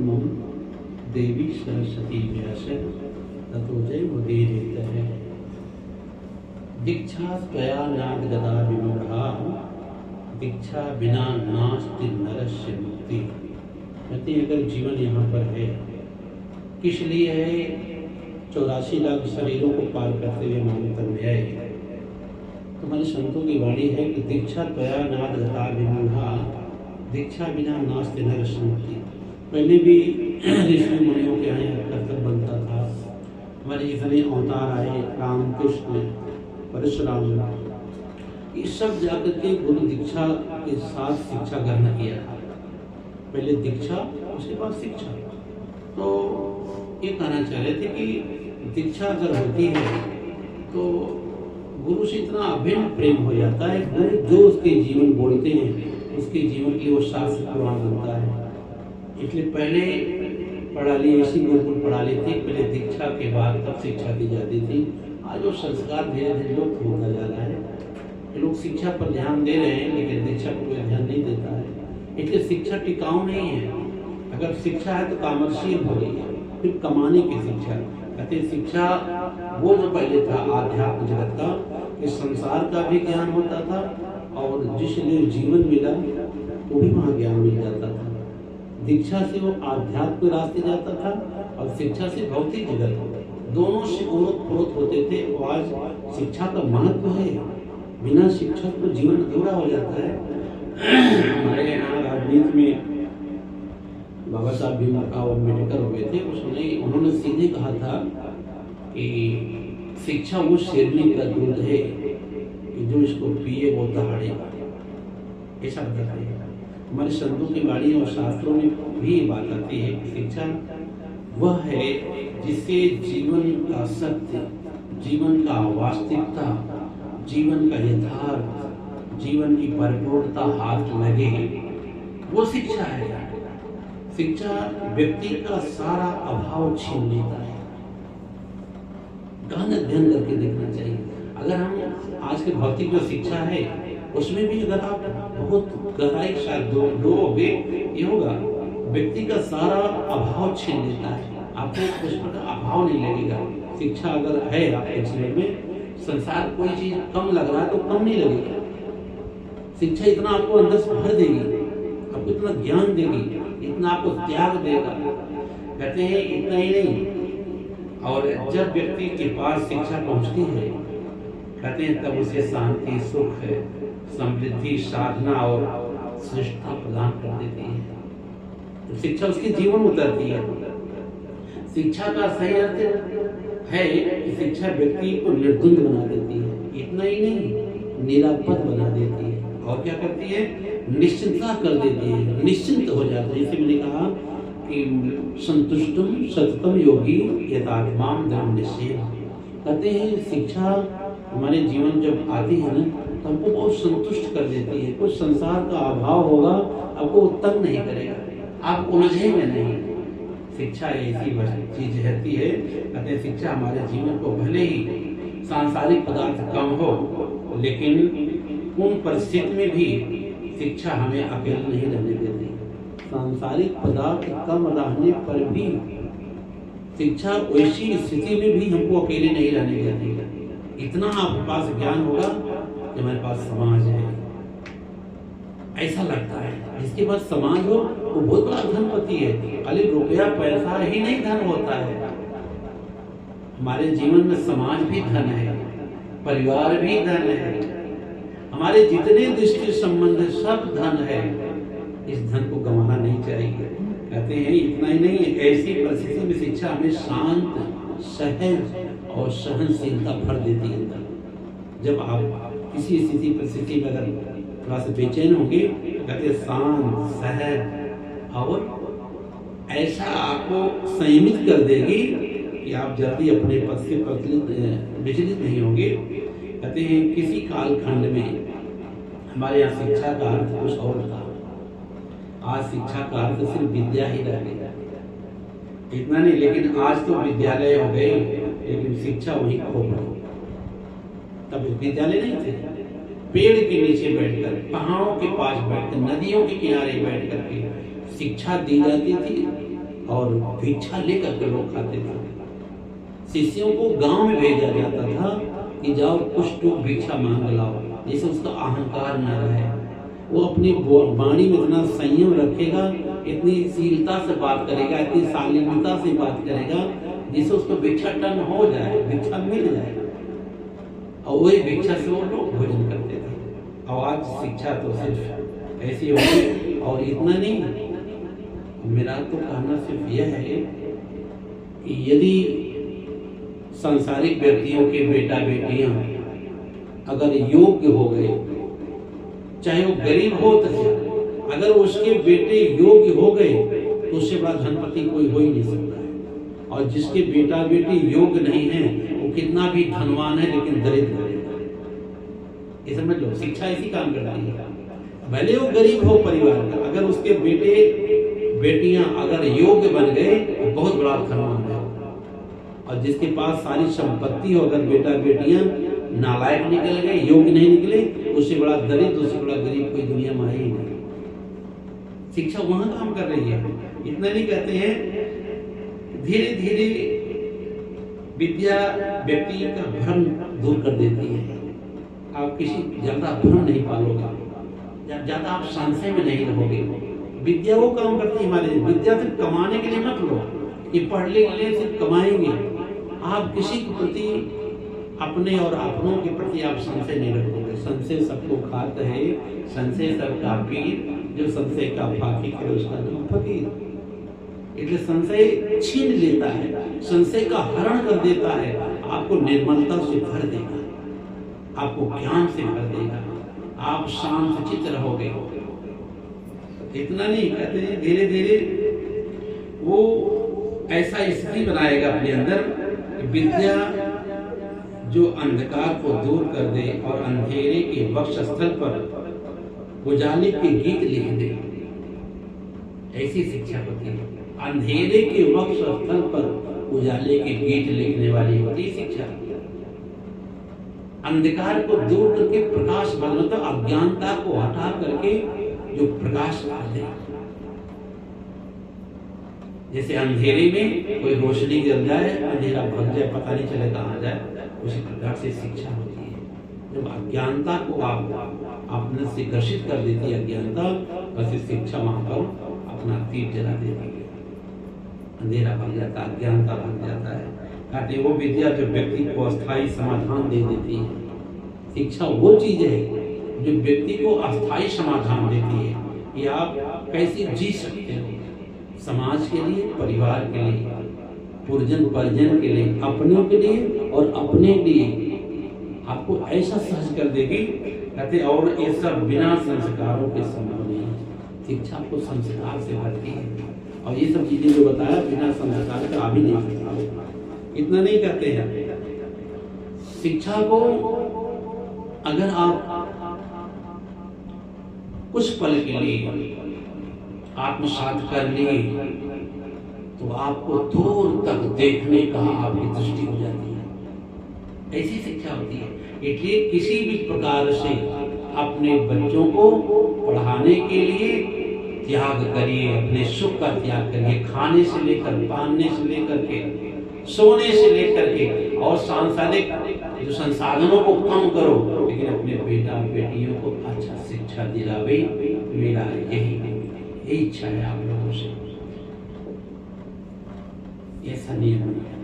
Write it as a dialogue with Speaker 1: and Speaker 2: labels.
Speaker 1: नरोत्तमं देवी सरस्वती व्यास ततो जयमुदीरयेत्। दीक्षा त्वया नाथ गदा विमूढ़ा, दीक्षा बिना नास्ति नरस्य मुक्ति। कहते हैं अगर जीवन यहाँ पर है किस लिए है? 84 लाख शरीरों को पार करते हुए मानव तक में आए। तुम्हारे संतों की वाणी है कि दीक्षा त्वया नाथ गदा विमूढ़ा, दीक्षा बिना नास्ति नरस्य मुक्ति। पहले भी ऋषि मुनियों के यहाँ कर्तव्य बनता था। हमारे जितने अवतार आए, राम कृष्ण परशुराम, ये सब जाकर के गुरु दीक्षा के साथ शिक्षा ग्रहण किया। पहले दीक्षा उसके बाद शिक्षा। तो ये कहना चाह रहे थे कि दीक्षा अगर होती है तो गुरु से इतना अभिन्न प्रेम हो जाता है। गुरु जो उसके जीवन बोलते हैं उसके जीवन के लिए वो शास्त्र प्रमाण बनता है। इसलिए पहले पढ़ा ली, ऐसी गुरुकुल पढ़ा ली थी, पहले दीक्षा के बाद तब शिक्षा दी जाती थी। आज वो संस्कार धीरे धीरे लुप्त होता जा रहा है। लोग शिक्षा पर ध्यान दे रहे हैं लेकिन दीक्षा पर कोई ध्यान नहीं देता है। इसलिए शिक्षा टिकाऊ नहीं है। अगर शिक्षा है तो कॉमर्शियल हो गई है, फिर कमाने की शिक्षा। कहते शिक्षा वो जो पहले था आध्यात्म जगत का, इस संसार का भी ज्ञान होता था और जिसलिए जीवन मिला वो भी वहाँ ज्ञान मिल जाता था। दीक्षा से वो आध्यात्म रास्ते जाता था और शिक्षा से भौतिक जगत, दोनों से ओतप्रोत होते थे। वो आज शिक्षा का महत्व है। बिना शिक्षा तो जीवन अधूरा हो जाता है। हमारे यहाँ राजनीति में बाबा साहब भीमराव अम्बेडकर हुए थे, उन्होंने सीधे कहा था कि शिक्षा वो शेरनी का दूध है कि जो इसको पिए वो दहाड़ेगा। ऐसा बताते हैं हमारे संतों की वाणी और शास्त्रों में भी बात आती है कि शिक्षा वह है जिससे जीवन का सत्य, जीवन का वास्तविकता, जीवन का यथार्थ, जीवन की परिपूर्णता हाथ लगे, वो शिक्षा है। शिक्षा व्यक्ति का सारा अभाव छीन लेता है। गहन अध्ययन करके देखना चाहिए। अगर हम आज के भौतिक जो शिक्षा है उसमें भी अगर आप बहुत गहराई के साथ डूबोगे, ये होगा व्यक्ति का सारा अभाव छीन लेता है। आपको उस पर अभाव नहीं लगेगा। शिक्षा अगर है आपके जीवन में, संसार कोई चीज कम लग रहा है तो कम नहीं लगेगा। शिक्षा इतना आपको अंदर से भर देगी, आपको इतना ज्ञान देगी, इतना आपको त्याग देगा। कहते हैं इतना ही नहीं, और जब व्यक्ति के पास शिक्षा पहुंचती है, कहते हैं तब उसे शांति, सुख, समृद्धि, साधना और श्रेष्ठता प्रदान कर देती है। तो शिक्षा उसके जीवन उतरती है। शिक्षा का सही अर्थ है कि शिक्षा व्यक्ति को निर्द्वंद बना देती है। इतना ही नहीं, निरापद बना देती है। और क्या करती है? निश्चिंतता कर देती है, निश्चिंत हो जाता है। जैसे मैंने कहा कि संतुष्टम सततम योगी यथात्माम धर्म निश्चय। कहते हैं शिक्षा हमारे जीवन जब आती है ना तो हमको बहुत संतुष्ट कर देती है। कुछ संसार का अभाव होगा, आपको तंग नहीं करेगा, आप उलझे में नहीं। शिक्षा ऐसी चीज रहती है। कहते हैं शिक्षा हमारे जीवन को भले ही सांसारिक पदार्थ कम हो, लेकिन उन परिस्थिति में भी शिक्षा हमें अकेले नहीं रहने देती। सांसारिक पदार्थ कम रहने पर भी शिक्षा वैसी स्थिति में भी हमको अकेले नहीं रहने देती। इतना आपके पास ज्ञान होगा कि हमारे पास समाज है, ऐसा लगता है। जिसके पास समाज हो वो बहुत बड़ा धनपति है। खाली रुपया पैसा ही नहीं धन होता है। हमारे जीवन में समाज भी धन है, परिवार भी धन है, हमारे जितने दृष्टि संबंध सब धन है। इस धन को गंवाना नहीं चाहिए। कहते हैं इतना ही नहीं, ऐसी परिस्थिति में शिक्षा हमें शांत, सहज और सहनशीलता भर देती है। जब आप किसी स्थिति परिस्थिति में अगर थोड़ा सा बेचैन होंगे, कहते शांत, सहज और ऐसा आपको संयमित कर देगी कि आप जल्दी अपने पद से विचलित नहीं होंगे। कहते हैं किसी कालखंड में हमारे यहाँ शिक्षा का अर्थ कुछ और था। आज शिक्षा का अर्थ सिर्फ विद्या ही रह गया। इतना नहीं, लेकिन आज तो विद्यालय हो गए, लेकिन शिक्षा वहीं खो गई। तब विद्यालय नहीं थे। पेड़ के नीचे बैठकर, पहाड़ों के पास बैठकर, नदियों के किनारे बैठ करके शिक्षा दी जाती थी। और भिक्षा लेकर के लोग खाते थे। शिष्यों को गांव में भेजा जाता था कि जाओ कुछ तो भिक्षा मांग लाओ, जिससे उसका अहंकार न रहे। वो अपनी वाणी में इतना संयम रखेगा, इतनी शीलता से बात करेगा, इतनी शालीनता से बात करेगा, जिससे उसको भिक्षाटन हो जाए, भिक्षा मिल जाए, और वही भिक्षा से वो लोग भोजन करते थे। और आज शिक्षा तो सिर्फ ऐसी हो गई। और इतना नहीं, मेरा तो कहना सिर्फ यह है कि यदि सांसारिक व्यक्तियों के बेटा बेटियां अगर योग्य हो गए, चाहे वो गरीब हो तो, अगर उसके बेटे योग्य हो गए तो उससे बड़ा धनपति कोई हो ही नहीं सकता है। और जिसके बेटा बेटी योग्य नहीं है, वो कितना भी धनवान है लेकिन दरिद्र है। ये समझ लो, शिक्षा इसी काम करती है। भले वो गरीब हो परिवार का, अगर उसके बेटे बेटियां अगर योग्य बन गए तो बहुत बड़ा धनवान है। और जिसके पास सारी संपत्ति हो, अगर बेटा बेटियां नालायक निकल गए, योग्य नहीं निकले, उससे बड़ा दरिद्र, उससे बड़ा गरीब कोई दुनिया में ही नहीं। शिक्षा वहां काम कर रही है। इतना नहीं कहते हैं, धीरे धीरे विद्या व्यक्ति का भ्रम दूर कर देती है। आप किसी ज्यादा भ्रम नहीं पालोगे, ज्यादा आप संशय में नहीं रहोगे। विद्या वो काम करती है हमारे। विद्या सिर्फ कमाने के लिए मत लो, ये पढ़ने के लिए सिर्फ कमाएंगे। आप किसी के प्रति, अपने और अपनों के प्रति आप संशय नहीं रखोगे। संशय सबको खाता है, संशय सबका पीर, जो संशय का फाकी करे उसका नाम फकीर। इसलिए संशय छीन लेता है, संशय का हरण कर देता है, आपको निर्मलता से भर देगा, आपको ज्ञान से भर देगा, आप शांत चित्त रहोगे। इतना नहीं कहते हैं, धीरे धीरे वो ऐसा स्थिति बनाएगा अपने अंदर, विद्या जो अंधकार को दूर कर दे और अंधेरे के वक्ष स्थल पर उजाले के गीत लिख दे। ऐसी शिक्षा होती है। अंधेरे के वक्ष स्थल पर उजाले के गीत लिखने वाली होती शिक्षा। अंधकार को दूर करके प्रकाश बदलता, अज्ञानता को हटा करके जो प्रकाश कर दे। जैसे अंधेरे में कोई रोशनी जल जाए, अंधेरा भग जाए, पता नहीं चले कहाँ जाए, उसी प्रकार से शिक्षा होती है। जब अज्ञानता को आप अपने से ग्रसित कर देती है अज्ञानता, वैसे शिक्षा वहां पर अपना तीर जला देती है। अंधेरा भग जाता है, अज्ञानता भग जाता है। कहते वो विद्या जो व्यक्ति को अस्थायी समाधान दे देती है। शिक्षा वो चीज है जो व्यक्ति को अस्थायी समाधान देती है कि आप कैसे जी सकते हो, समाज के लिए, परिवार के लिए, पुरजन परिजन के लिए, अपनों के लिए और अपने लिए आपको ऐसा सहज कर देगी। कहते और ये सब बिना संस्कारों के संभव नहीं है। शिक्षा को संस्कार से भरती है, और ये सब चीजें जो बताया बिना संस्कार का आ भी नहीं सकता। इतना नहीं कहते हैं, शिक्षा को अगर आप कुछ पल के लिए आत्मसात कर लिए तो आपको दूर तक देखने का आपकी दृष्टि हो जाती है। ऐसी शिक्षा होती है। इसलिए किसी भी प्रकार से अपने बच्चों को पढ़ाने के लिए त्याग करिए, अपने सुख का त्याग करिए, खाने से लेकर, पहनने से लेकर के, सोने से लेकर के, और सांसारिक जो संसाधनों को कम करो, लेकिन अपने बेटा बेटियों को अच्छा शिक्षा दिलावे। मेरा यही इच्छा है आप लोगों से। ऐसा नहीं होना।